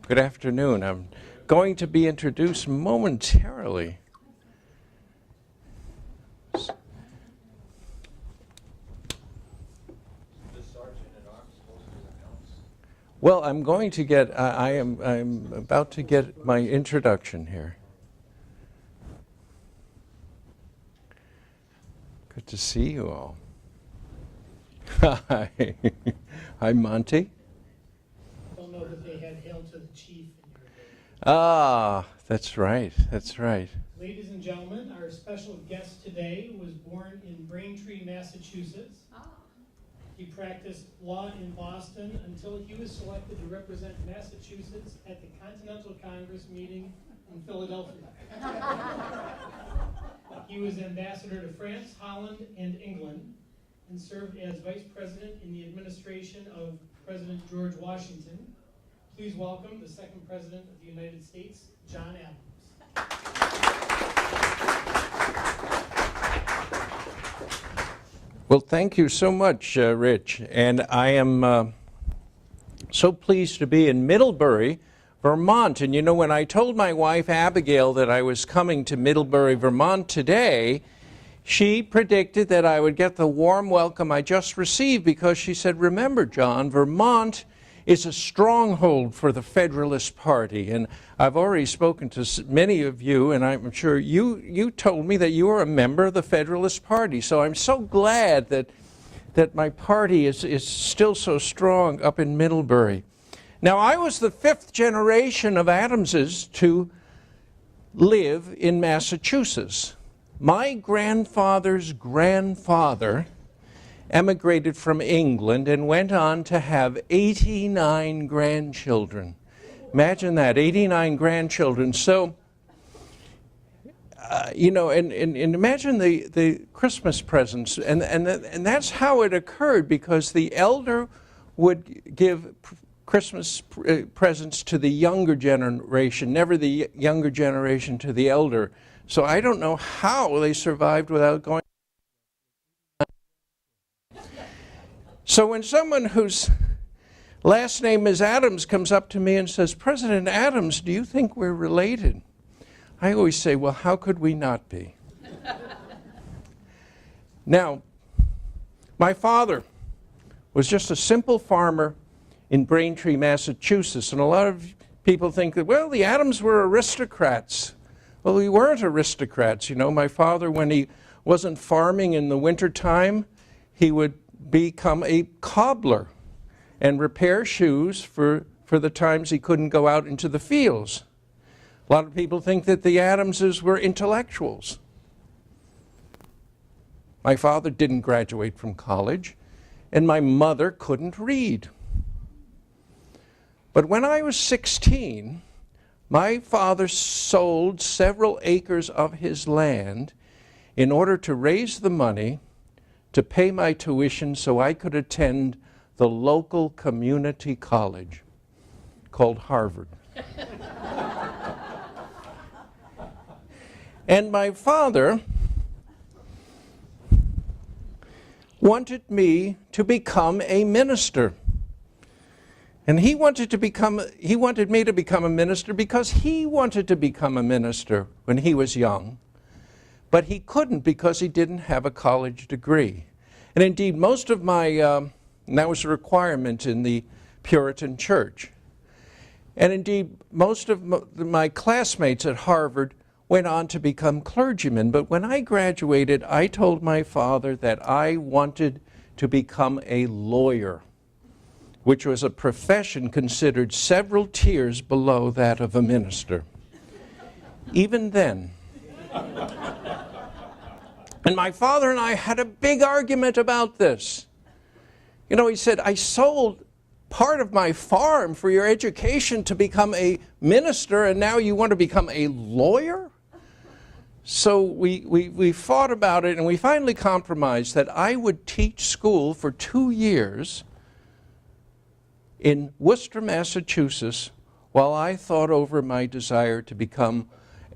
Good afternoon. I'm going to be introduced momentarily. Well, I'm going to get, I'm about to get my introduction here. Good to see you all. Hi. I'm Monty. I don't know that they had hail to the chief in your day. Ah, that's right, that's right. Ladies and gentlemen, our special guest today was born in Braintree, Massachusetts. He practiced law in Boston until he was selected to represent Massachusetts at the Continental Congress meeting in Philadelphia. He was ambassador to France, Holland, and England, and served as vice president in the administration of President George Washington. Please welcome the second president of the United States, John Adams. Well, thank you so much, Rich. And I am so pleased to be in Middlebury, Vermont. And you know, when I told my wife, Abigail, that I was coming to Middlebury, Vermont today, she predicted that I would get the warm welcome I just received because she said, remember, John, Vermont is a stronghold for the Federalist Party. And I've already spoken to many of you, and I'm sure you told me that you are a member of the Federalist Party. So I'm so glad that my party is still so strong up in Middlebury. Now, I was the fifth generation of Adamses to live in Massachusetts. My grandfather's grandfather emigrated from England and went on to have 89 grandchildren. Imagine that, 89 grandchildren. So, you know, and imagine the Christmas presents. And that's how it occurred, because the elder would give Christmas presents to the younger generation, never the younger generation to the elder. So I don't know how they survived without going. So when someone whose last name is Adams comes up to me and says, President Adams, do you think we're related? I always say, well, how could we not be? Now, my father was just a simple farmer in Braintree, Massachusetts, and a lot of people think that, well, the Adams were aristocrats. Well, we weren't aristocrats. You know, my father, when he wasn't farming in the wintertime, he would become a cobbler and repair shoes for the times he couldn't go out into the fields. A lot of people think that the Adamses were intellectuals. My father didn't graduate from college, and my mother couldn't read. But when I was 16, my father sold several acres of his land in order to raise the money to pay my tuition so I could attend the local community college called Harvard. And my father wanted me to become a minister. And he wanted me to become a minister because he wanted to become a minister when he was young. But he couldn't because he didn't have a college degree. And indeed, most of my, and that was a requirement in the Puritan church. And indeed, most of my classmates at Harvard went on to become clergymen. But when I graduated, I told my father that I wanted to become a lawyer, which was a profession considered several tiers below that of a minister. Even then. And my father and I had a big argument about this. You know, he said, I sold part of my farm for your education to become a minister, and now you want to become a lawyer? So we fought about it, and we finally compromised that I would teach school for 2 years in Worcester, Massachusetts, while I thought over my desire to become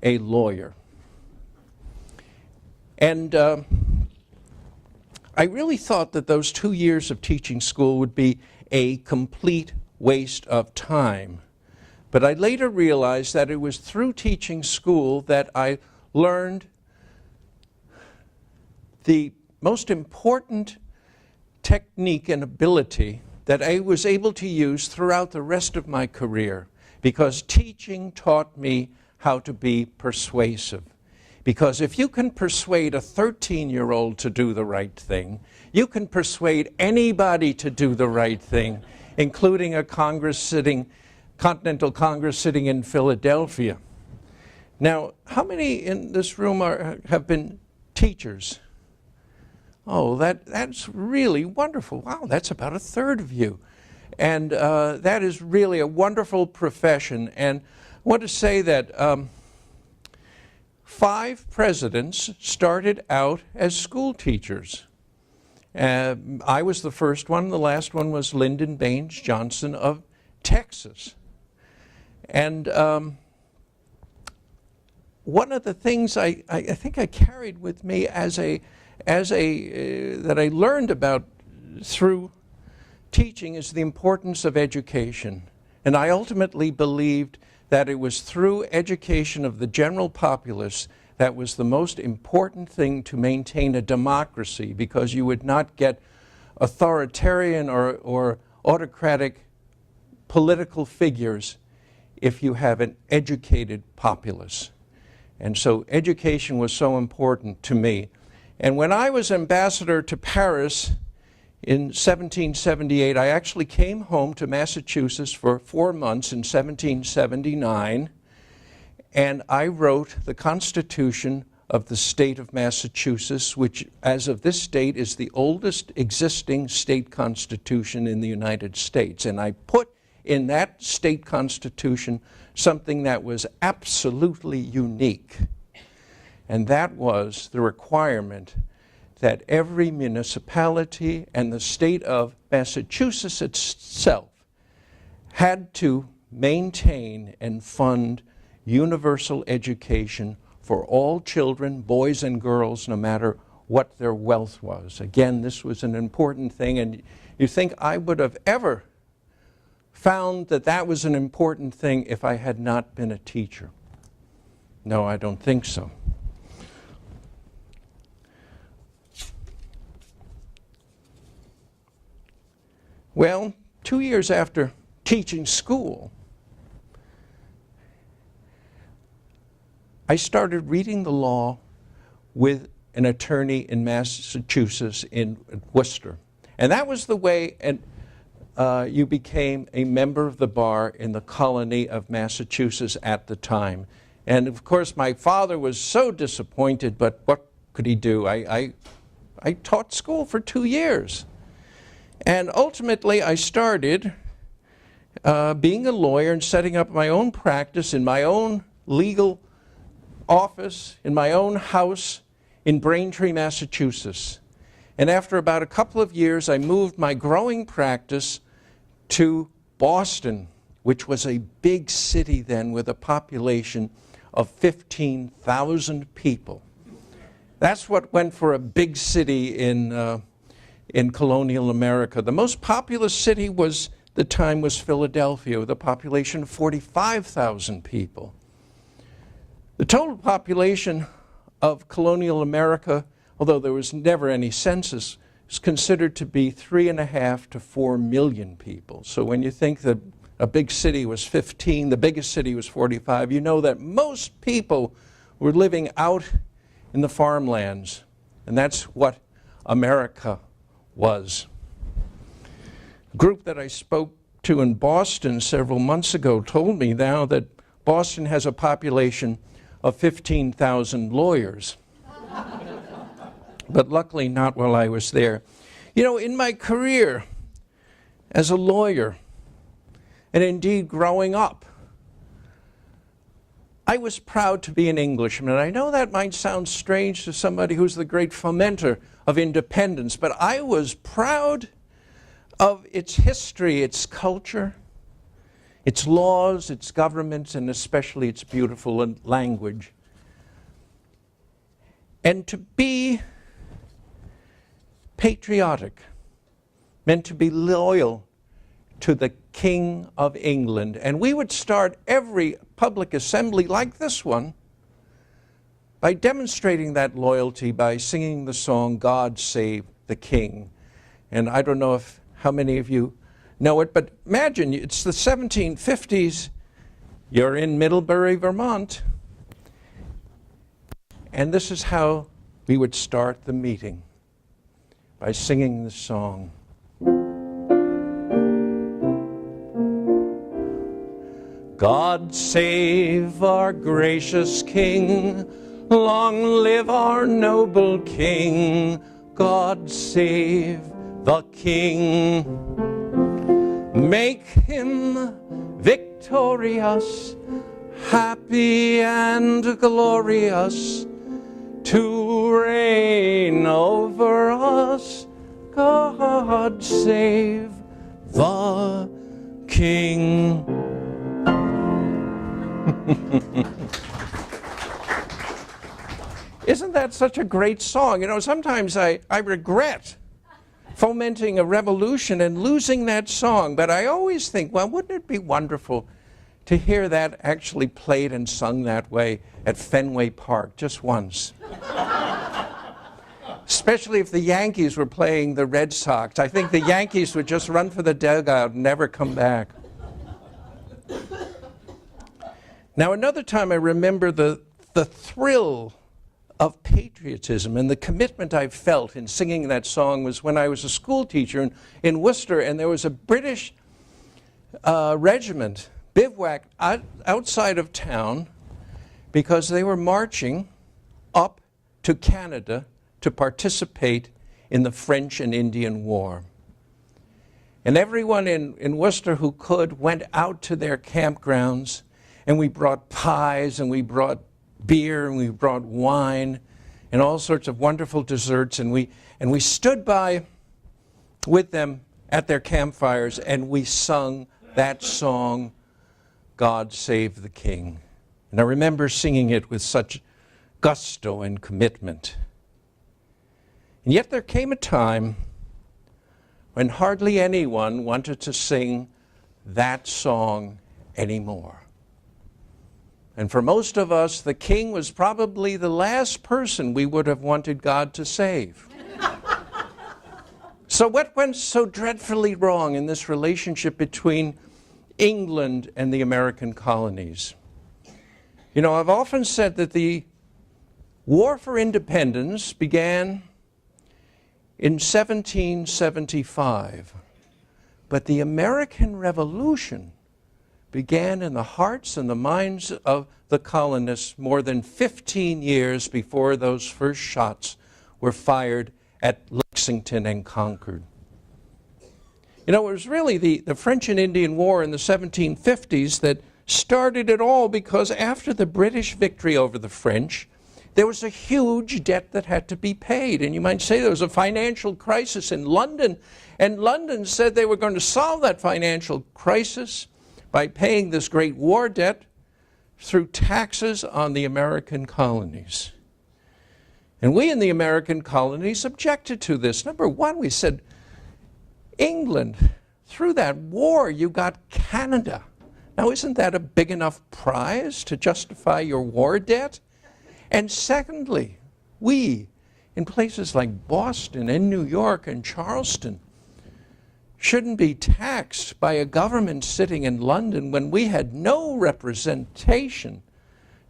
a lawyer. And I really thought that those 2 years of teaching school would be a complete waste of time. But I later realized that it was through teaching school that I learned the most important technique and ability that I was able to use throughout the rest of my career, because teaching taught me how to be persuasive. Because if you can persuade a 13-year-old to do the right thing, you can persuade anybody to do the right thing, including a Continental Congress sitting in Philadelphia. Now, how many in this room have been teachers? Oh, that's really wonderful. Wow, that's about a third of you. And that is really a wonderful profession. And I want to say that 5 presidents started out as school teachers. I was the first one. The last one was Lyndon Baines Johnson of Texas. And one of the things I think I carried with me that I learned about through teaching is the importance of education. And I ultimately believed that it was through education of the general populace that was the most important thing to maintain a democracy, because you would not get authoritarian or autocratic political figures if you have an educated populace. And so education was so important to me. And when I was ambassador to Paris in 1778, I actually came home to Massachusetts for 4 months in 1779, and I wrote the Constitution of the state of Massachusetts, which as of this date is the oldest existing state constitution in the United States. And I put in that state constitution something that was absolutely unique. And that was the requirement that every municipality and the state of Massachusetts itself had to maintain and fund universal education for all children, boys and girls, no matter what their wealth was. Again, this was an important thing, and you think I would have ever found that that was an important thing if I had not been a teacher? No, I don't think so. Well, 2 years after teaching school, I started reading the law with an attorney in Massachusetts in Worcester. And that was the way you became a member of the bar in the colony of Massachusetts at the time. And of course, my father was so disappointed, but what could he do? I taught school for 2 years. And ultimately, I started being a lawyer and setting up my own practice in my own legal office, in my own house in Braintree, Massachusetts. And after about a couple of years, I moved my growing practice to Boston, which was a big city then with a population of 15,000 people. That's what went for a big city in colonial America. The most populous city was Philadelphia, with a population of 45,000 people. The total population of colonial America, although there was never any census, is considered to be 3.5 to 4 million people. So when you think that a big city was 15, the biggest city was 45, you know that most people were living out in the farmlands. And that's what America was. A group that I spoke to in Boston several months ago told me now that Boston has a population of 15,000 lawyers. But luckily not while I was there. You know, in my career as a lawyer, and indeed growing up, I was proud to be an Englishman. I know that might sound strange to somebody who's the great fomenter of independence, but I was proud of its history, its culture, its laws, its governments, and especially its beautiful language. And to be patriotic meant to be loyal to the King of England. And we would start every public assembly like this one by demonstrating that loyalty by singing the song, God Save the King. And I don't know how many of you know it, but imagine it's the 1750s, you're in Middlebury, Vermont, and this is how we would start the meeting, by singing the song. God save our gracious King, long live our noble King. God save the King. Make him victorious, happy and glorious, to reign over us. God save the King. Isn't that such a great song? You know, sometimes I regret fomenting a revolution and losing that song, but I always think, well, wouldn't it be wonderful to hear that actually played and sung that way at Fenway Park just once? Especially if the Yankees were playing the Red Sox. I think the Yankees would just run for the dugout and never come back. Now, another time I remember the thrill of patriotism and the commitment I felt in singing that song was when I was a school teacher in Worcester, and there was a British regiment bivouacked outside of town because they were marching up to Canada to participate in the French and Indian War. And everyone in Worcester who could went out to their campgrounds, and we brought pies, and we brought beer, and we brought wine, and all sorts of wonderful desserts, and we stood by with them at their campfires, and we sung that song, God Save the King. And I remember singing it with such gusto and commitment. And yet there came a time when hardly anyone wanted to sing that song anymore. And for most of us, the King was probably the last person we would have wanted God to save. So what went so dreadfully wrong in this relationship between England and the American colonies? You know, I've often said that the War for Independence began in 1775, but the American Revolution began in the hearts and the minds of the colonists more than 15 years before those first shots were fired at Lexington and Concord. You know, it was really the French and Indian War in the 1750s that started it all, because after the British victory over the French, there was a huge debt that had to be paid. And you might say there was a financial crisis in London, and London said they were going to solve that financial crisis by paying this great war debt through taxes on the American colonies. And we in the American colonies objected to this. Number one, we said, England, through that war, you got Canada. Now, isn't that a big enough prize to justify your war debt? And secondly, we, in places like Boston and New York and Charleston, shouldn't be taxed by a government sitting in London when we had no representation,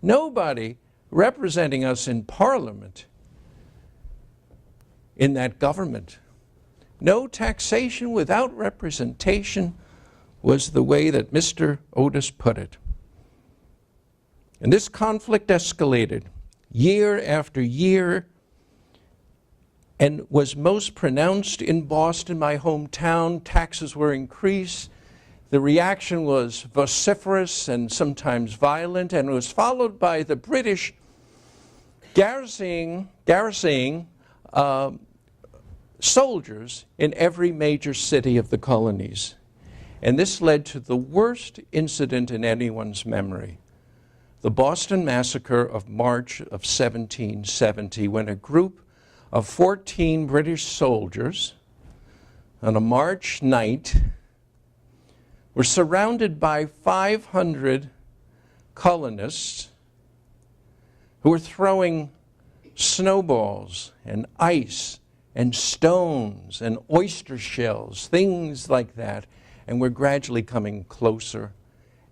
nobody representing us in Parliament in that government. No taxation without representation was the way that Mr. Otis put it. And this conflict escalated year after year, and was most pronounced in Boston, my hometown. Taxes were increased. The reaction was vociferous and sometimes violent, and it was followed by the British garrisoning soldiers in every major city of the colonies. And this led to the worst incident in anyone's memory, the Boston Massacre of March of 1770, when a group of 14 British soldiers on a March night were surrounded by 500 colonists who were throwing snowballs and ice and stones and oyster shells, things like that, and we're gradually coming closer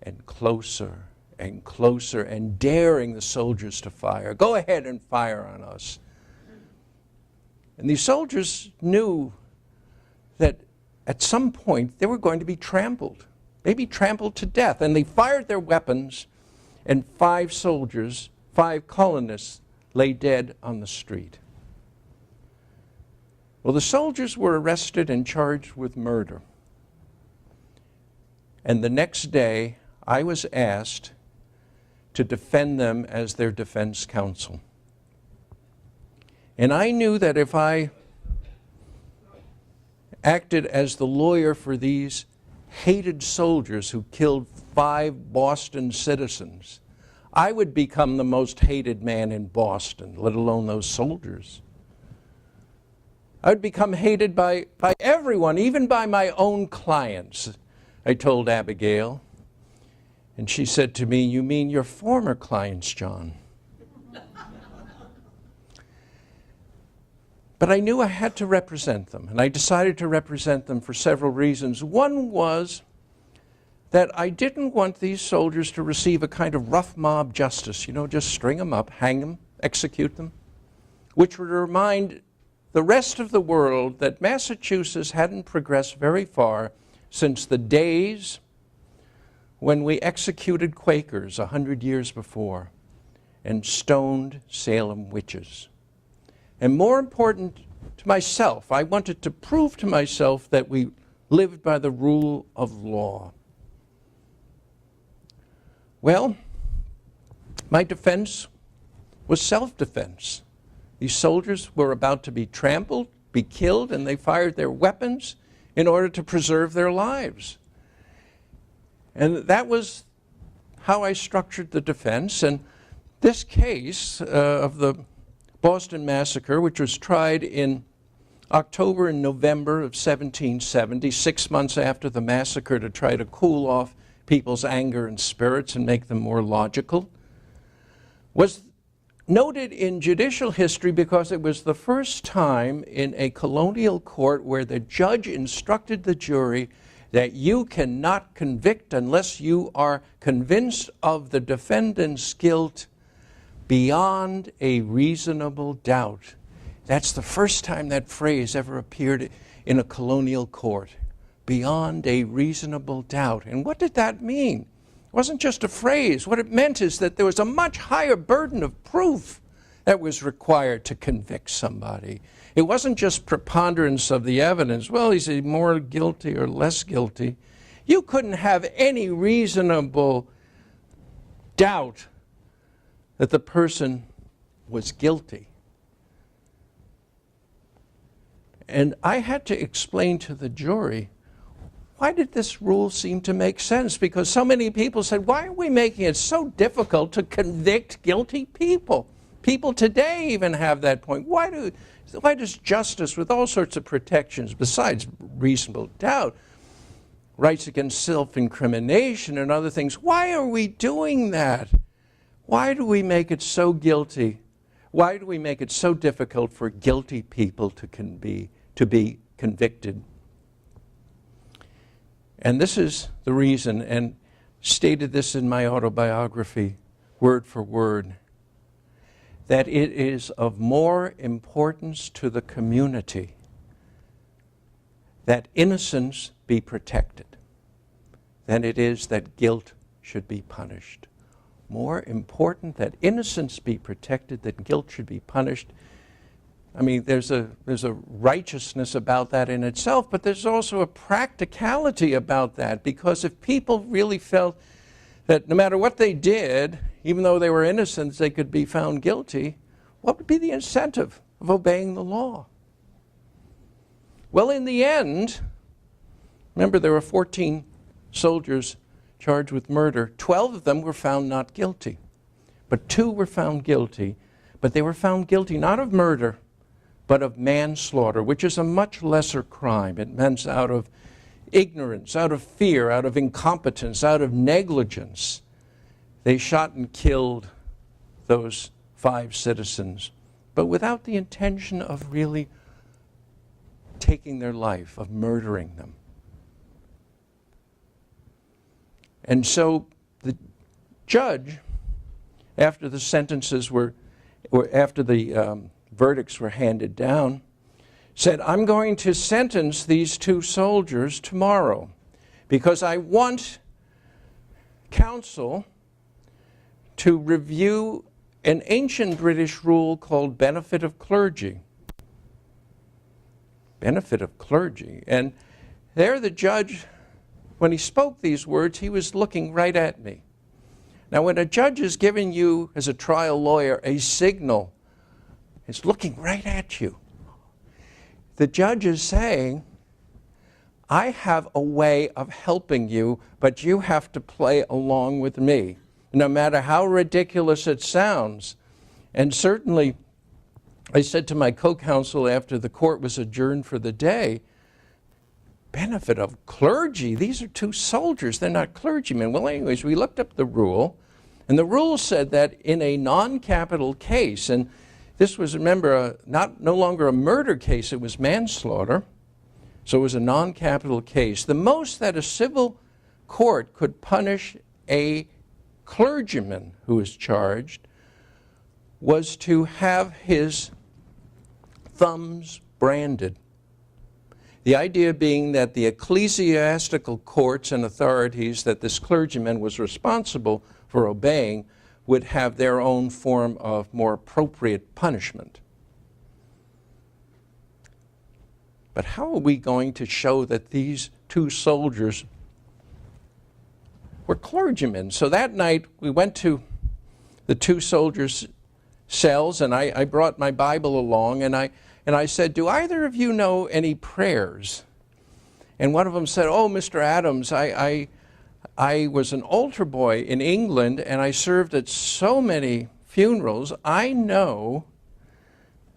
and closer and closer and daring the soldiers to fire. Go ahead and fire on us. And these soldiers knew that at some point they were going to be trampled, maybe trampled to death. And they fired their weapons, and 5 soldiers, 5 colonists, lay dead on the street. Well, the soldiers were arrested and charged with murder. And the next day, I was asked to defend them as their defense counsel. And I knew that if I acted as the lawyer for these hated soldiers who killed 5 Boston citizens, I would become the most hated man in Boston, let alone those soldiers. I would become hated by everyone, even by my own clients, I told Abigail. And she said to me, "You mean your former clients, John?" But I knew I had to represent them, and I decided to represent them for several reasons. One was that I didn't want these soldiers to receive a kind of rough mob justice, just string them up, hang them, execute them, which would remind the rest of the world that Massachusetts hadn't progressed very far since the days when we executed Quakers 100 years before and stoned Salem witches. And more important to myself, I wanted to prove to myself that we lived by the rule of law. Well, my defense was self-defense. These soldiers were about to be trampled, be killed, and they fired their weapons in order to preserve their lives. And that was how I structured the defense. And this case of the Boston Massacre, which was tried in October and November of 1770, 6 months after the massacre, to try to cool off people's anger and spirits and make them more logical, was noted in judicial history because it was the first time in a colonial court where the judge instructed the jury that you cannot convict unless you are convinced of the defendant's guilt beyond a reasonable doubt. That's the first time that phrase ever appeared in a colonial court, beyond a reasonable doubt. And what did that mean? It wasn't just a phrase. What it meant is that there was a much higher burden of proof that was required to convict somebody. It wasn't just preponderance of the evidence. Well, is he more guilty or less guilty? You couldn't have any reasonable doubt that the person was guilty. And I had to explain to the jury, why did this rule seem to make sense? Because so many people said, why are we making it so difficult to convict guilty people? People today even have that point. Why does justice, with all sorts of protections besides reasonable doubt, rights against self-incrimination and other things, why are we doing that? Why do we make it so guilty? Why do we make it so difficult for guilty people to be convicted? And this is the reason, and stated this in my autobiography, word for word, that it is of more importance to the community that innocence be protected than it is that guilt should be punished. More important that innocence be protected than guilt should be punished. I mean, there's a righteousness about that in itself, but there's also a practicality about that, because if people really felt that no matter what they did, even though they were innocent, they could be found guilty, what would be the incentive of obeying the law? Well, in the end, remember there were 14 soldiers charged with murder. 12 of them were found not guilty, but 2 were found guilty. But they were found guilty not of murder, but of manslaughter, which is a much lesser crime. It means out of ignorance, out of fear, out of incompetence, out of negligence, they shot and killed those 5 citizens, but without the intention of really taking their life, of murdering them. And so the judge, after the verdicts were handed down, said, I'm going to sentence these 2 soldiers tomorrow because I want counsel to review an ancient British rule called benefit of clergy. Benefit of clergy. And there the judge, when he spoke these words, he was looking right at me. Now, when a judge is giving you, as a trial lawyer, a signal, he's looking right at you. The judge is saying, I have a way of helping you, but you have to play along with me, no matter how ridiculous it sounds. And certainly, I said to my co-counsel after the court was adjourned for the day, benefit of clergy? These are 2 soldiers. They're not clergymen. Well, anyways, we looked up the rule, and the rule said that in a non-capital case, and this was, remember, no longer a murder case, it was manslaughter, so it was a non-capital case. The most that a civil court could punish a clergyman who was charged was to have his thumbs branded. The idea being that the ecclesiastical courts and authorities that this clergyman was responsible for obeying would have their own form of more appropriate punishment. But how are we going to show that these 2 soldiers were clergymen? So that night we went to the 2 soldiers' cells, and I brought my Bible along, and I said, do either of you know any prayers? And one of them said, oh, Mr. Adams, I was an altar boy in England, and I served at so many funerals. I know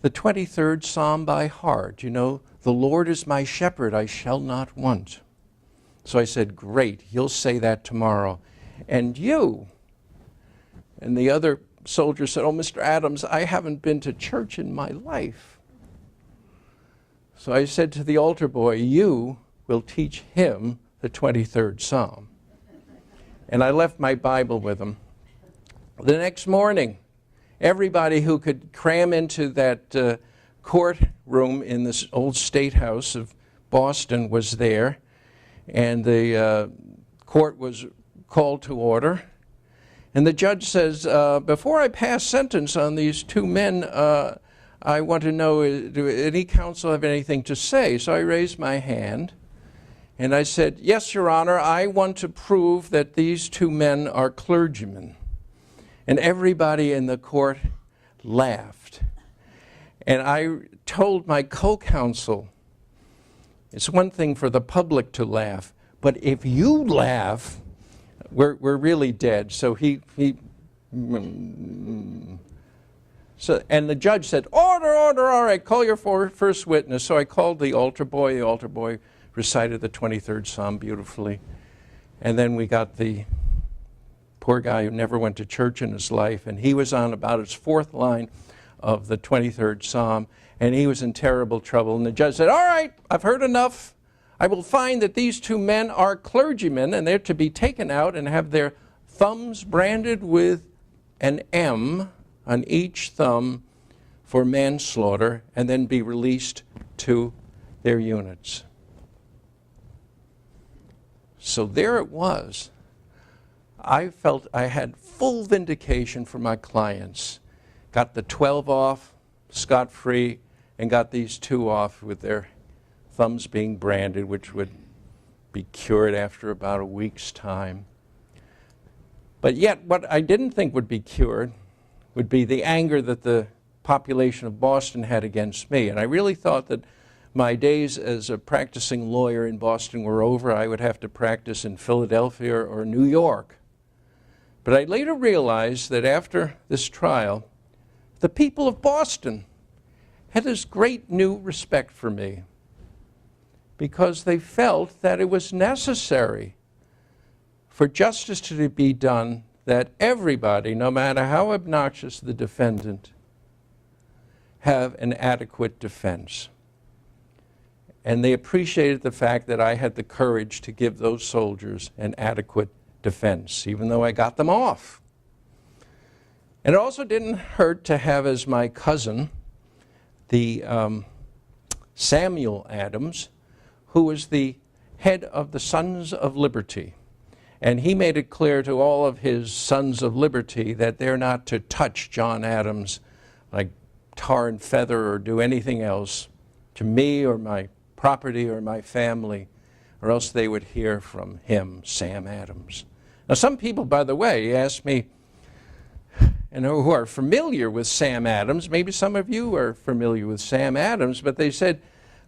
the 23rd Psalm by heart. You know, the Lord is my shepherd, I shall not want. So I said, great, you'll say that tomorrow. And you? And the other soldier said, oh, Mr. Adams, I haven't been to church in my life. So I said to the altar boy, you will teach him the 23rd Psalm. And I left my Bible with him. The next morning, everybody who could cram into that courtroom in this old State House of Boston was there, and the court was called to order. And the judge says, before I pass sentence on these 2 men, I want to know, do any counsel have anything to say? So I raised my hand, and I said, yes, Your Honor, I want to prove that these 2 men are clergymen. And everybody in the court laughed. And I told my co-counsel, it's one thing for the public to laugh, but if you laugh, we're really dead. So and the judge said, order, order, all right, call your first witness. So I called the altar boy. The altar boy recited the 23rd Psalm beautifully. And then we got the poor guy who never went to church in his life, and he was on about his 4th line of the 23rd Psalm, and he was in terrible trouble. And the judge said, all right, I've heard enough. I will find that these 2 men are clergymen, and they're to be taken out and have their thumbs branded with an M on each thumb for manslaughter, and then be released to their units. So there it was. I felt I had full vindication for my clients. Got the 12 off, scot-free, and got these 2 off with their thumbs being branded, which would be cured after about a week's time. But yet, what I didn't think would be cured would be the anger that the population of Boston had against me. And I really thought that my days as a practicing lawyer in Boston were over. I would have to practice in Philadelphia or New York. But I later realized that after this trial, the people of Boston had this great new respect for me, because they felt that it was necessary for justice to be done, that everybody, no matter how obnoxious the defendant, have an adequate defense. And they appreciated the fact that I had the courage to give those soldiers an adequate defense, even though I got them off. And it also didn't hurt to have as my cousin the Samuel Adams, who was the head of the Sons of Liberty. And he made it clear to all of his Sons of Liberty that they're not to touch John Adams like tar and feather or do anything else to me or my property or my family, or else they would hear from him, Sam Adams. Now, some people, by the way, ask me, who are familiar with Sam Adams, maybe some of you are familiar with Sam Adams, but they said,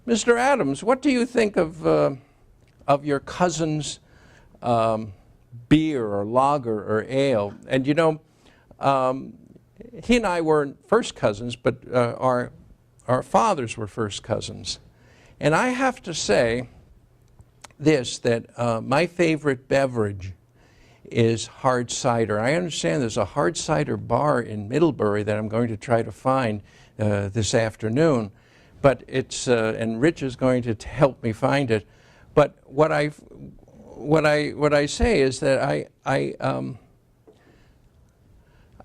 Mr. Adams, what do you think of your cousin's beer or lager or ale? And you know, he and I weren't first cousins, but our fathers were first cousins. And I have to say this, that my favorite beverage is hard cider. I understand there's a hard cider bar in Middlebury that I'm going to try to find this afternoon, but it's and Rich is going to help me find it. But what I say is that I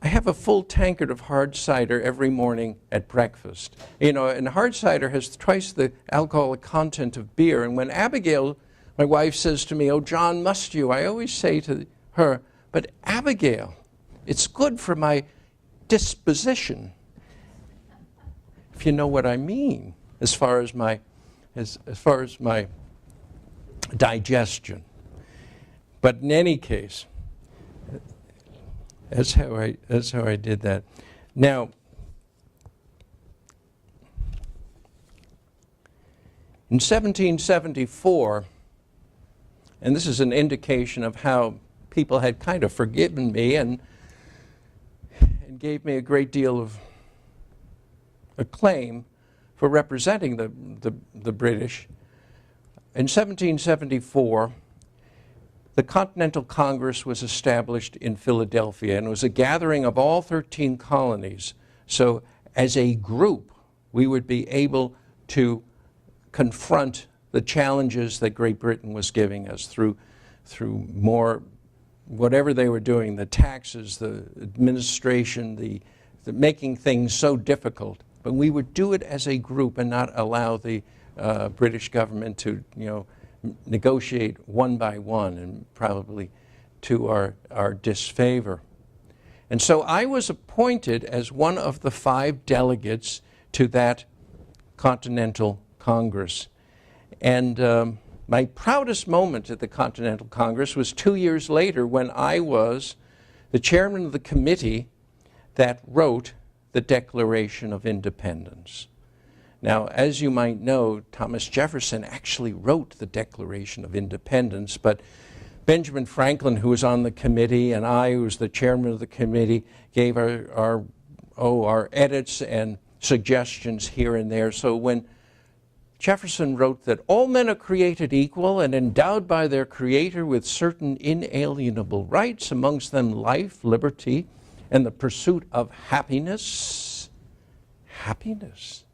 have a full tankard of hard cider every morning at breakfast. You know, and hard cider has twice the alcoholic content of beer. And when Abigail, my wife, says to me, "Oh, John, must you?" I always say to her, "But Abigail, it's good for my disposition," if you know what I mean, as far as my digestion. But in any case, that's how I did that. Now, in 1774, and this is an indication of how people had kind of forgiven me and gave me a great deal of acclaim for representing the British. In 1774, the Continental Congress was established in Philadelphia, and it was a gathering of all 13 colonies. So as a group, we would be able to confront the challenges that Great Britain was giving us through more, whatever they were doing, the taxes, the administration, the making things so difficult. But we would do it as a group and not allow the British government to, negotiate one by one, and probably to our disfavor. And so I was appointed as one of the 5 delegates to that Continental Congress. And my proudest moment at the Continental Congress was 2 years later, when I was the chairman of the committee that wrote the Declaration of Independence. Now, as you might know, Thomas Jefferson actually wrote the Declaration of Independence, but Benjamin Franklin, who was on the committee, and I, who was the chairman of the committee, gave our edits and suggestions here and there. So when Jefferson wrote that all men are created equal and endowed by their Creator with certain inalienable rights, amongst them life, liberty, and the pursuit of happiness. Happiness.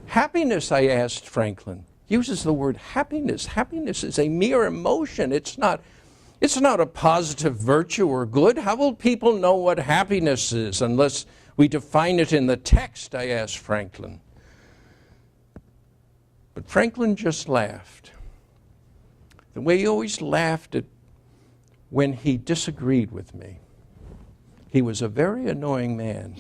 Happiness, I asked Franklin, uses the word happiness. Happiness is a mere emotion. It's not a positive virtue or good. How will people know what happiness is unless we define it in the text? I asked Franklin. But Franklin just laughed. The way he always laughed when he disagreed with me. He was a very annoying man.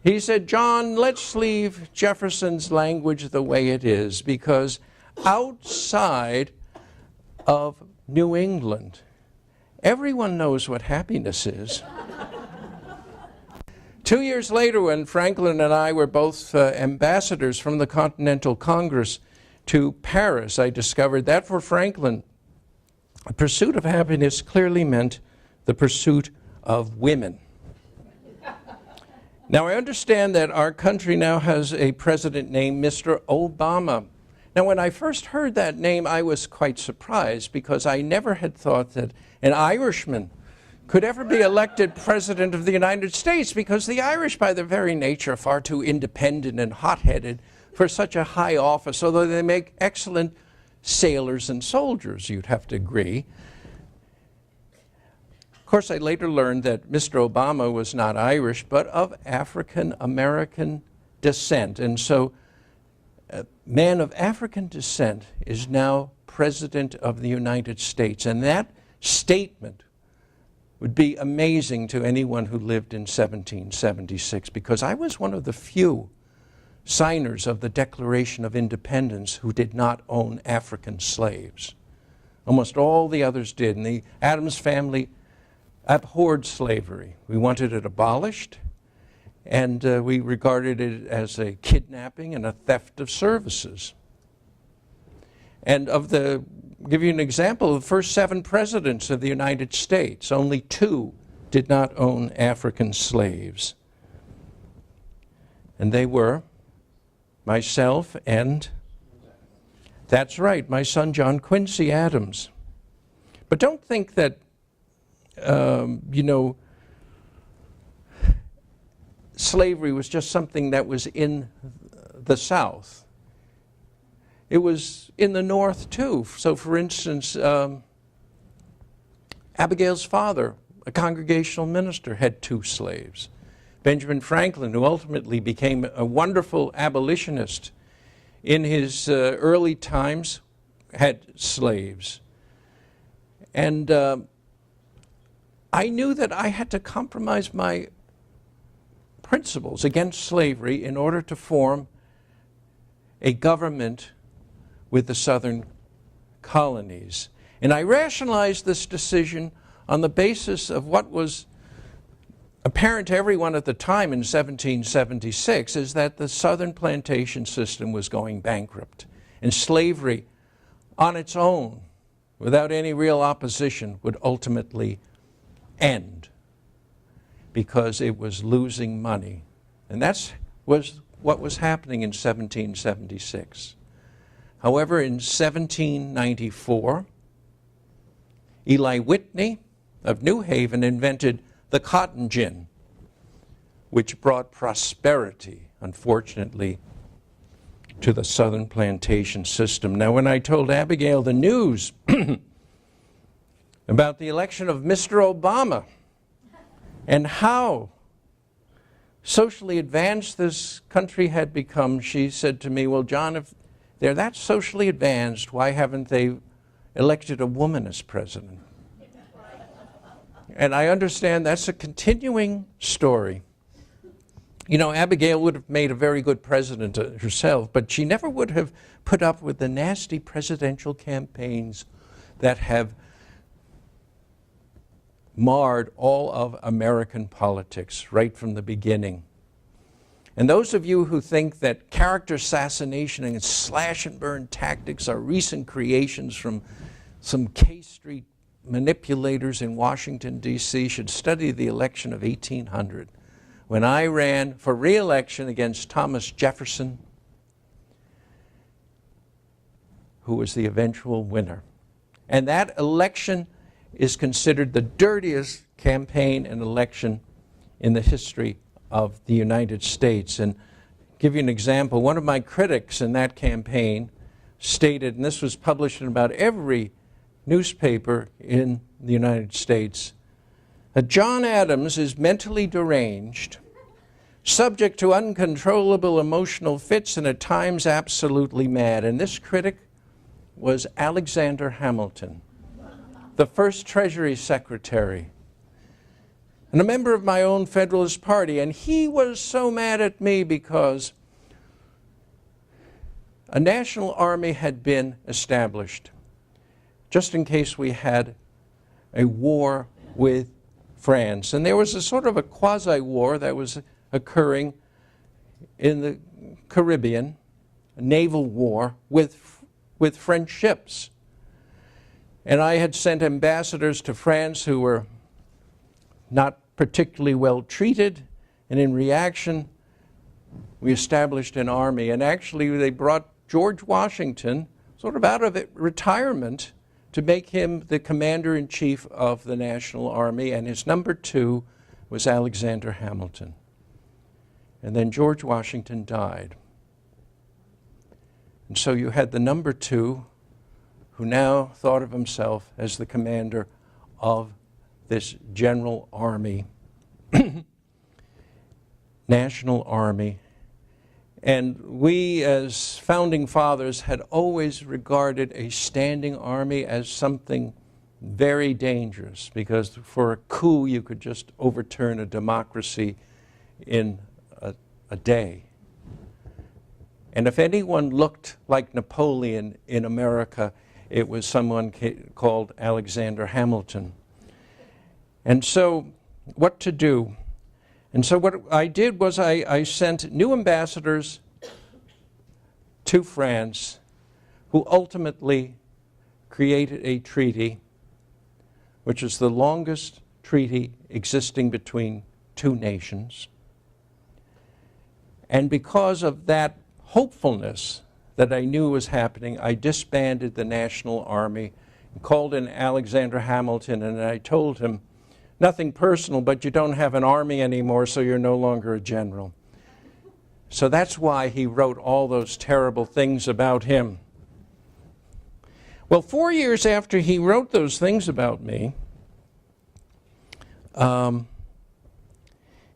He said, "John, let's leave Jefferson's language the way it is, because outside of New England, everyone knows what happiness is." 2 years later, when Franklin and I were both ambassadors from the Continental Congress to Paris, I discovered that for Franklin, the pursuit of happiness clearly meant the pursuit of women. Now, I understand that our country now has a president named Mr. Obama. Now, when I first heard that name, I was quite surprised because I never had thought that an Irishman could ever be elected President of the United States, because the Irish, by their very nature, are far too independent and hot-headed for such a high office, although they make excellent sailors and soldiers, you'd have to agree. Of course, I later learned that Mr. Obama was not Irish, but of African-American descent. And so a man of African descent is now President of the United States. And that statement would be amazing to anyone who lived in 1776, because I was one of the few signers of the Declaration of Independence who did not own African slaves. Almost all the others did, and the Adams family abhorred slavery. We wanted it abolished, and we regarded it as a kidnapping and a theft of services. And give you an example, of the first 7 presidents of the United States, only 2 did not own African slaves. And they were myself and, that's right, my son John Quincy Adams. But don't think that, slavery was just something that was in the South. It was in the North too. So for instance, Abigail's father, a congregational minister, had 2 slaves. Benjamin Franklin, who ultimately became a wonderful abolitionist in his early times, had slaves. And I knew that I had to compromise my principles against slavery in order to form a government with the southern colonies. And I rationalized this decision on the basis of what was apparent to everyone at the time in 1776, is that the southern plantation system was going bankrupt, and slavery on its own, without any real opposition, would ultimately end because it was losing money. And that was what was happening in 1776. However, in 1794, Eli Whitney of New Haven invented the cotton gin, which brought prosperity, unfortunately, to the southern plantation system. Now, when I told Abigail the news about the election of Mr. Obama and how socially advanced this country had become, she said to me, well, John, if they're that socially advanced, why haven't they elected a woman as president? And I understand that's a continuing story. You know, Abigail would have made a very good president herself, but she never would have put up with the nasty presidential campaigns that have marred all of American politics right from the beginning. And those of you who think that character assassination and slash and burn tactics are recent creations from some K Street manipulators in Washington, D.C. should study the election of 1800, when I ran for re-election against Thomas Jefferson, who was the eventual winner. And that election is considered the dirtiest campaign and election in the history of the United States. And give you an example, one of my critics in that campaign stated, and this was published in about every newspaper in the United States, that John Adams is mentally deranged, subject to uncontrollable emotional fits, and at times absolutely mad. And this critic was Alexander Hamilton, the first Treasury Secretary, and a member of my own Federalist Party. And he was so mad at me because a national army had been established just in case we had a war with France. And there was a sort of a quasi-war that was occurring in the Caribbean, a naval war with French ships. And I had sent ambassadors to France who were not particularly well treated, and in reaction, we established an army. And actually, they brought George Washington, sort of out of retirement, to make him the commander-in-chief of the National Army, and his number 2 was Alexander Hamilton. And then George Washington died. And so you had the number 2, who now thought of himself as the commander of this general army, National Army. And we, as founding fathers, had always regarded a standing army as something very dangerous, because for a coup you could just overturn a democracy in a day. And if anyone looked like Napoleon in America, it was someone called Alexander Hamilton. And so what to do? And so what I did was I sent new ambassadors to France, who ultimately created a treaty, which is the longest treaty existing between 2 nations. And because of that hopefulness that I knew was happening, I disbanded the National Army, and called in Alexander Hamilton, and I told him, nothing personal, but you don't have an army anymore, so you're no longer a general. So that's why he wrote all those terrible things about him. Well, 4 years after he wrote those things about me,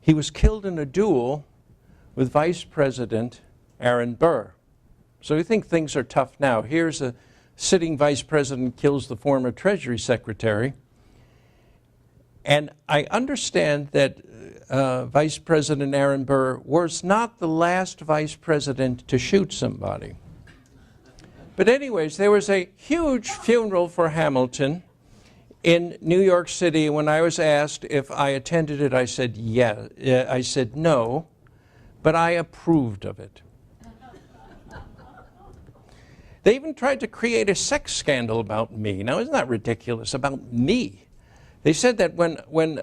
he was killed in a duel with Vice President Aaron Burr. So you think things are tough now. Here's a sitting vice president kills the former Treasury Secretary. And I understand that Vice President Aaron Burr was not the last vice president to shoot somebody. But anyways, there was a huge funeral for Hamilton in New York City. When I was asked if I attended it, I said yeah. I said no, but I approved of it. They even tried to create a sex scandal about me. Now, isn't that ridiculous? About me. They said that when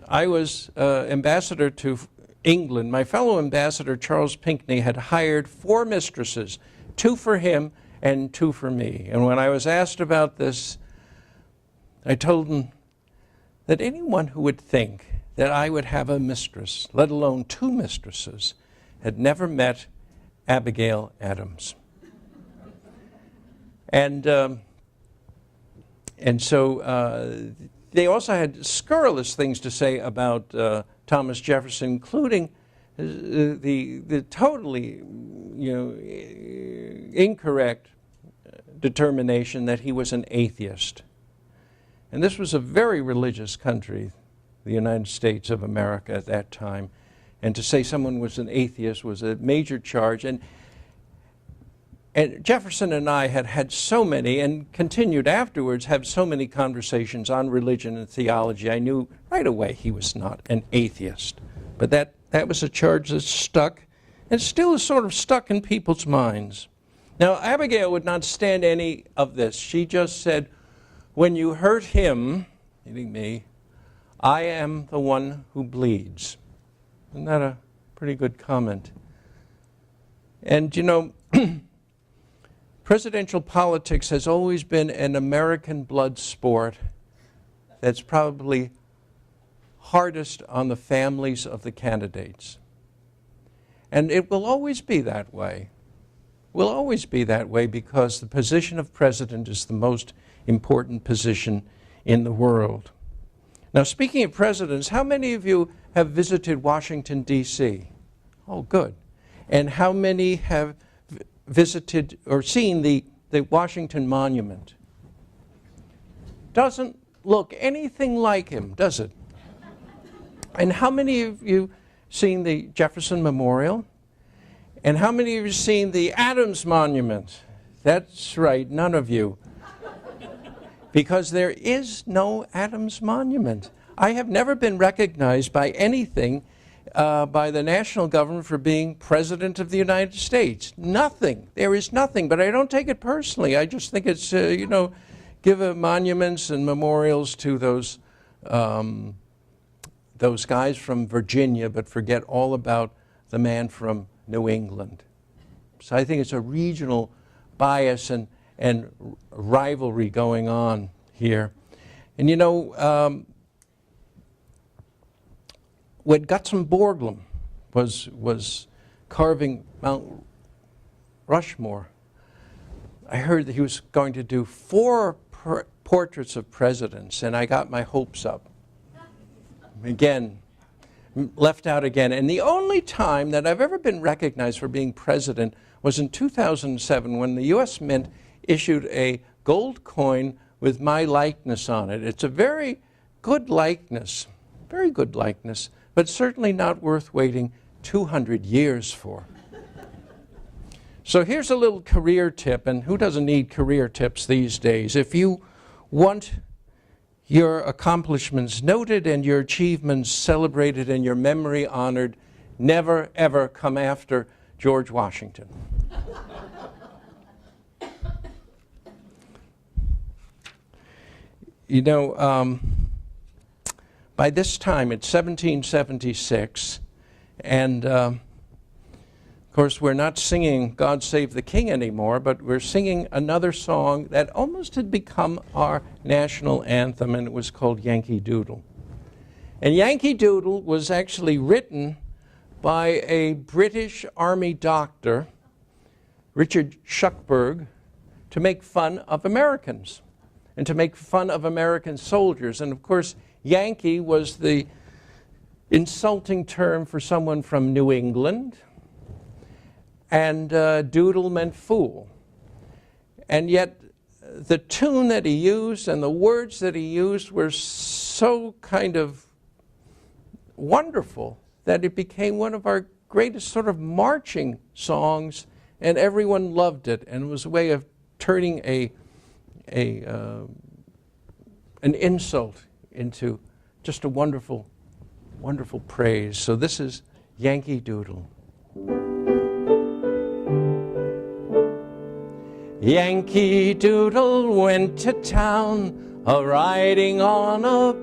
I was ambassador to England, my fellow ambassador, Charles Pinckney, had hired 4 mistresses, 2 for him and 2 for me. And when I was asked about this, I told them that anyone who would think that I would have a mistress, let alone 2 mistresses, had never met Abigail Adams. And so they also had scurrilous things to say about Thomas Jefferson, including the totally, incorrect determination that he was an atheist. And this was a very religious country, the United States of America at that time. And to say someone was an atheist was a major charge. And Jefferson and I had so many, and continued afterwards, have so many conversations on religion and theology. I knew right away he was not an atheist. But that was a charge that stuck, and still is sort of stuck in people's minds. Now, Abigail would not stand any of this. She just said, when you hurt him, meaning me, I am the one who bleeds. Isn't that a pretty good comment? And presidential politics has always been an American blood sport that's probably hardest on the families of the candidates. And it will always be that way. Will always be that way because the position of president is the most important position in the world. Now, speaking of presidents, how many of you have visited Washington, D.C.? Oh, good. And how many have visited or seen the Washington Monument? Doesn't look anything like him, does it? And how many of you seen the Jefferson Memorial? And how many of you seen the Adams Monument? That's right, none of you. Because there is no Adams Monument. I have never been recognized by anything by the national government for being President of the United States. Nothing. There is nothing. But I don't take it personally. I just think it's, give monuments and memorials to those guys from Virginia, but forget all about the man from New England. So I think it's a regional bias and rivalry going on here. And you know, when Gutzon Borglum was carving Mount Rushmore, I heard that he was going to do 4 portraits of presidents, and I got my hopes up. Again, left out again. And the only time that I've ever been recognized for being president was in 2007 when the U.S. Mint issued a gold coin with my likeness on it. It's a very good likeness, but certainly not worth waiting 200 years for. So here's a little career tip, and who doesn't need career tips these days? If you want your accomplishments noted and your achievements celebrated and your memory honored, never ever come after George Washington. You know, by this time it's 1776, and of course we're not singing God Save the King anymore, but we're singing another song that almost had become our national anthem, and it was called Yankee Doodle. And Yankee Doodle was actually written by a British Army doctor, Richard Shuckburgh, to make fun of Americans and to make fun of American soldiers. And of course, Yankee was the insulting term for someone from New England, and doodle meant fool. And yet the tune that he used and the words that he used were so kind of wonderful that it became one of our greatest sort of marching songs, and everyone loved it, and it was a way of turning an insult into just a wonderful, wonderful praise. So this is Yankee Doodle. Yankee Doodle went to town, a-riding on a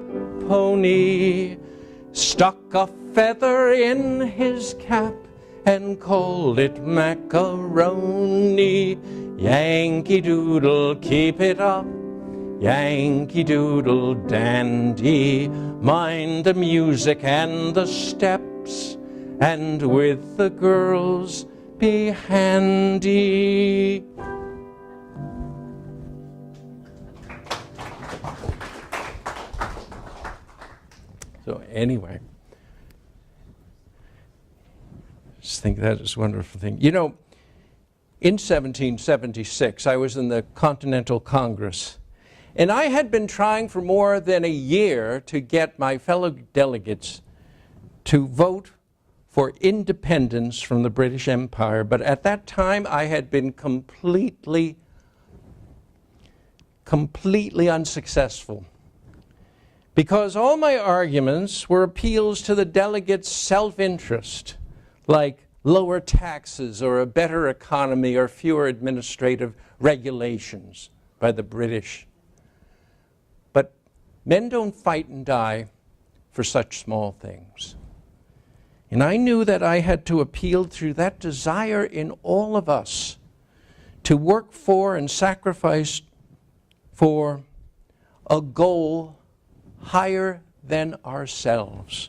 pony, stuck a feather in his cap and called it macaroni. Yankee Doodle, keep it up, Yankee Doodle dandy, mind the music and the steps, and with the girls be handy. So anyway, just think that is a wonderful thing. You know, in 1776, I was in the Continental Congress, and I had been trying for more than a year to get my fellow delegates to vote for independence from the British Empire. But at that time, I had been completely unsuccessful, because all my arguments were appeals to the delegates' self-interest, like lower taxes or a better economy or fewer administrative regulations by the British. But men don't fight and die for such small things. And I knew that I had to appeal through that desire in all of us to work for and sacrifice for a goal higher than ourselves.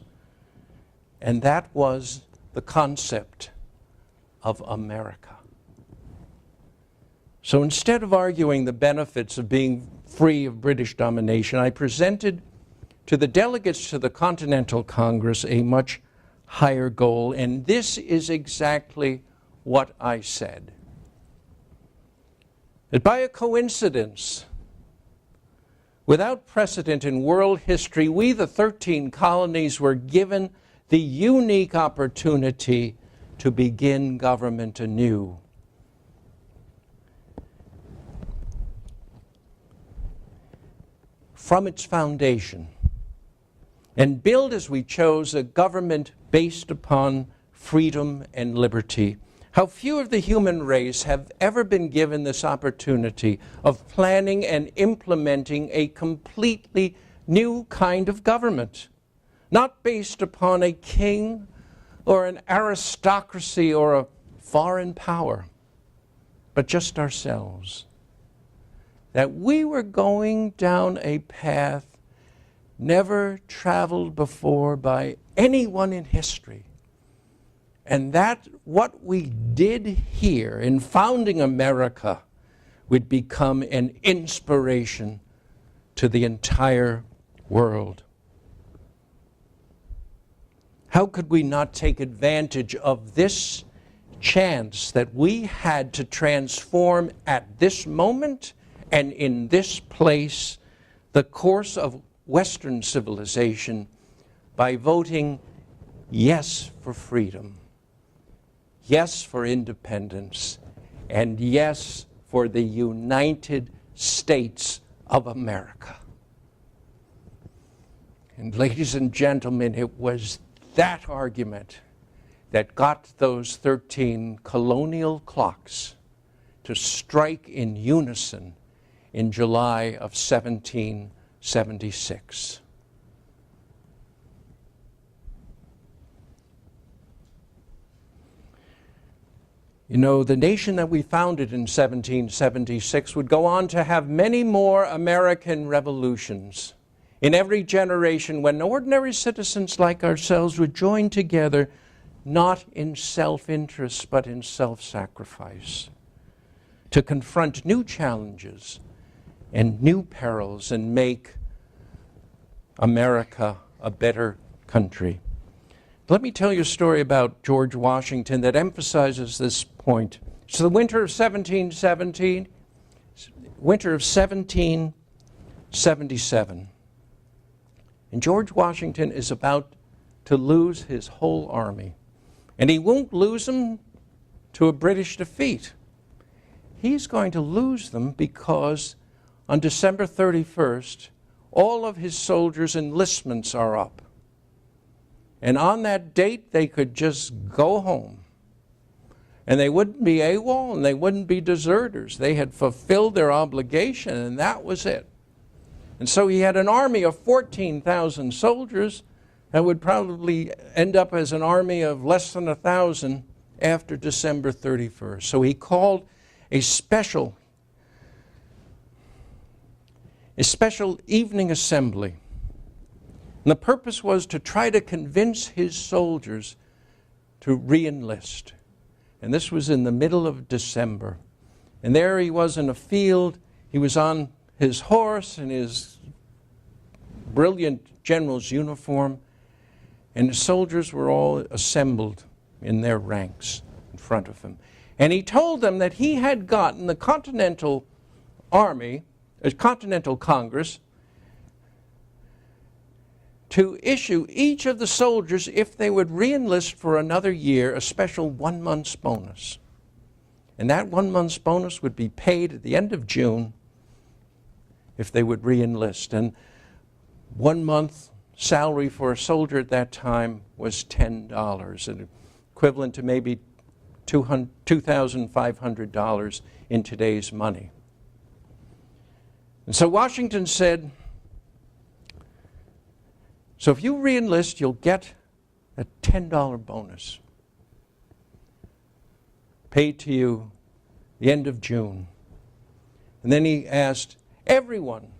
And that was the concept of America. So instead of arguing the benefits of being free of British domination, I presented to the delegates to the Continental Congress a much higher goal, and this is exactly what I said. That by a coincidence, without precedent in world history, we, the 13 colonies, were given the unique opportunity to begin government anew. From its foundation, and build, as we chose, a government based upon freedom and liberty. How few of the human race have ever been given this opportunity of planning and implementing a completely new kind of government, not based upon a king or an aristocracy or a foreign power, but just ourselves. That we were going down a path never traveled before by anyone in history. And that what we did here in founding America would become an inspiration to the entire world. How could we not take advantage of this chance that we had to transform at this moment and in this place the course of Western civilization by voting yes for freedom, yes for independence, and yes for the United States of America? And ladies and gentlemen, it was that argument that got those 13 colonial clocks to strike in unison in July of 1776. You know, the nation that we founded in 1776 would go on to have many more American revolutions. In every generation, when ordinary citizens like ourselves would join together, not in self-interest, but in self-sacrifice, to confront new challenges and new perils and make America a better country. Let me tell you a story about George Washington that emphasizes this point. It's the winter of 1777. And George Washington is about to lose his whole army. And he won't lose them to a British defeat. He's going to lose them because on December 31st, all of his soldiers' enlistments are up. And on that date, they could just go home. And they wouldn't be AWOL and they wouldn't be deserters. They had fulfilled their obligation, and that was it. And so he had an army of 14,000 soldiers that would probably end up as an army of less than 1,000 after December 31st. So he called a special evening assembly. And the purpose was to try to convince his soldiers to re-enlist. And this was in the middle of December. And there he was in a field. He was on his horse in his brilliant general's uniform, and the soldiers were all assembled in their ranks in front of him. And he told them that he had gotten the Continental Army, Continental Congress, to issue each of the soldiers, if they would re-enlist for another year, a special 1 month's bonus. And that 1 month's bonus would be paid at the end of June if they would re-enlist. And 1 month salary for a soldier at that time was $10, and equivalent to maybe $2,500 in today's money. And so Washington said, so if you re-enlist, you'll get a $10 bonus paid to you the end of June. And then he asked, everyone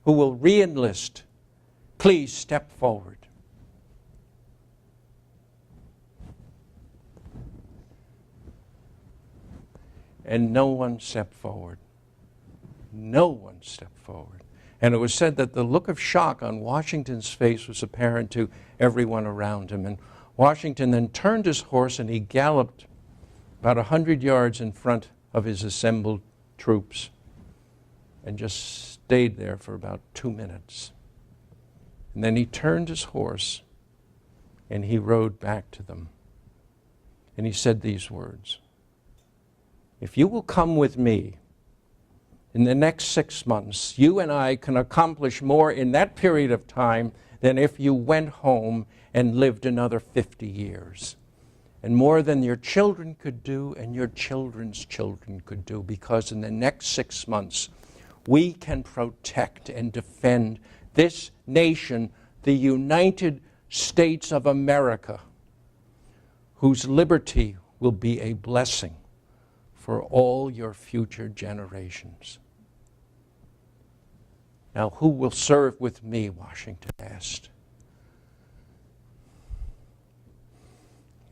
who will re-enlist, please step forward. And no one stepped forward. No one stepped forward. And it was said that the look of shock on Washington's face was apparent to everyone around him. And Washington then turned his horse and he galloped about 100 yards in front of his assembled troops and just stayed there for about 2 minutes. And then he turned his horse and he rode back to them. And he said these words, if you will come with me in the next 6 months, you and I can accomplish more in that period of time than if you went home and lived another 50 years. And more than your children could do and your children's children could do, because in the next 6 months, we can protect and defend this nation, the United States of America, whose liberty will be a blessing for all your future generations. Now, who will serve with me? Washington asked.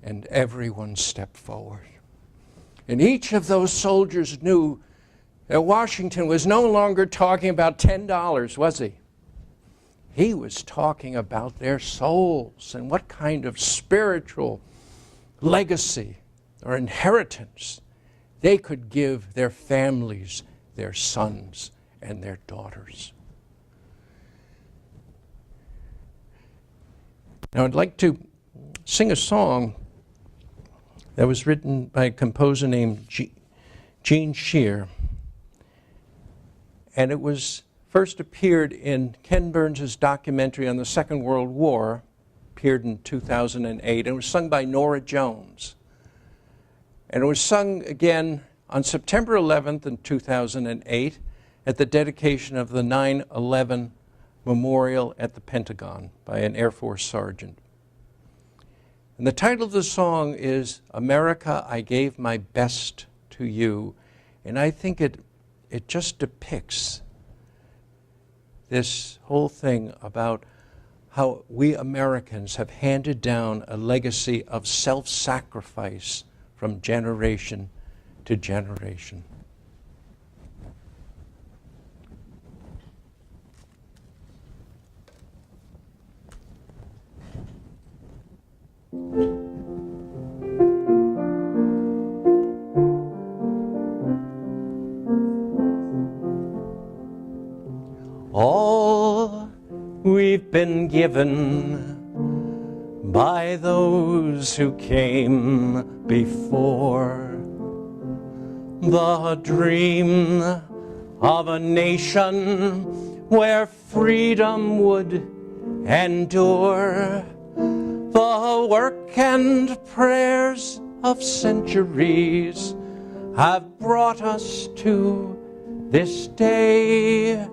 And everyone stepped forward. And each of those soldiers knew that Washington was no longer talking about $10, was he? He was talking about their souls and what kind of spiritual legacy or inheritance they could give their families, their sons, and their daughters. Now, I'd like to sing a song that was written by a composer named Gene Shear. And it was first appeared in Ken Burns' documentary on the Second World War, appeared in 2008, and it was sung by Norah Jones. And it was sung again on September 11th in 2008 at the dedication of the 9/11 memorial at the Pentagon by an Air Force sergeant. And the title of the song is America, I Gave My Best to You. And I think it just depicts this whole thing about how we Americans have handed down a legacy of self-sacrifice from generation to generation. All we've been given by those who came before, the dream of a nation where freedom would endure, the work and prayers of centuries have brought us to this day.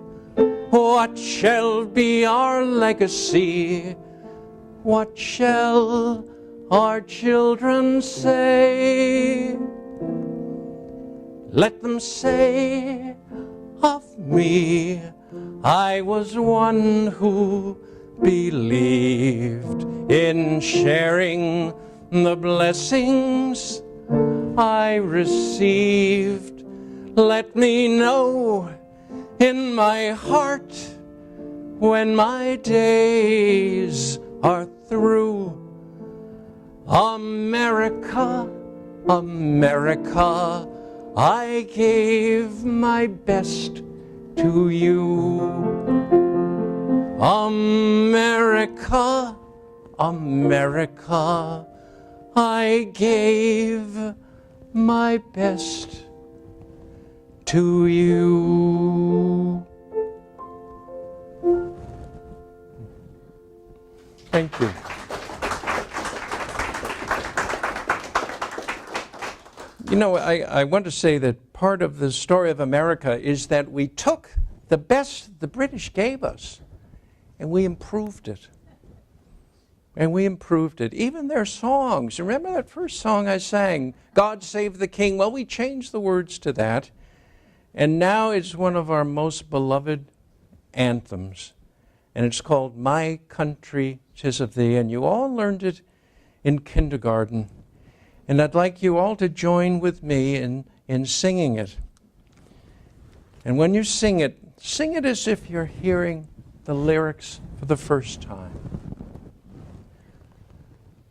What shall be our legacy? What shall our children say? Let them say of me, I was one who believed in sharing the blessings I received. Let me know in my heart when my days are through. America, America, I gave my best to you. America, America, I gave my best to you. Thank you. You know, I want to say that part of the story of America is that we took the best the British gave us and we improved it. And we improved it. Even their songs. Remember that first song I sang, God Save the King? Well, we changed the words to that. And now it's one of our most beloved anthems. And it's called My Country 'Tis of Thee. And you all learned it in kindergarten. And I'd like you all to join with me in singing it. And when you sing it as if you're hearing the lyrics for the first time.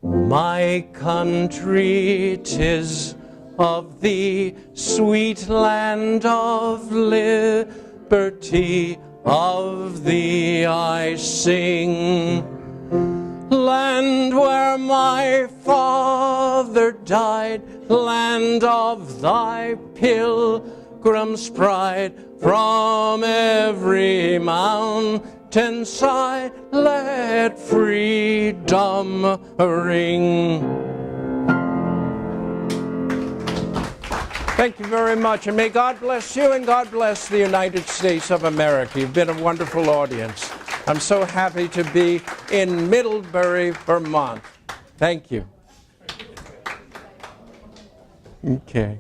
My country, 'tis of thee, sweet land of liberty, of thee I sing. Land where my father died, land of thy pilgrim's pride, from every mountain side let freedom ring. Thank you very much, and may God bless you and God bless the United States of America. You've been a wonderful audience. I'm so happy to be in Middlebury, Vermont. Thank you. Okay.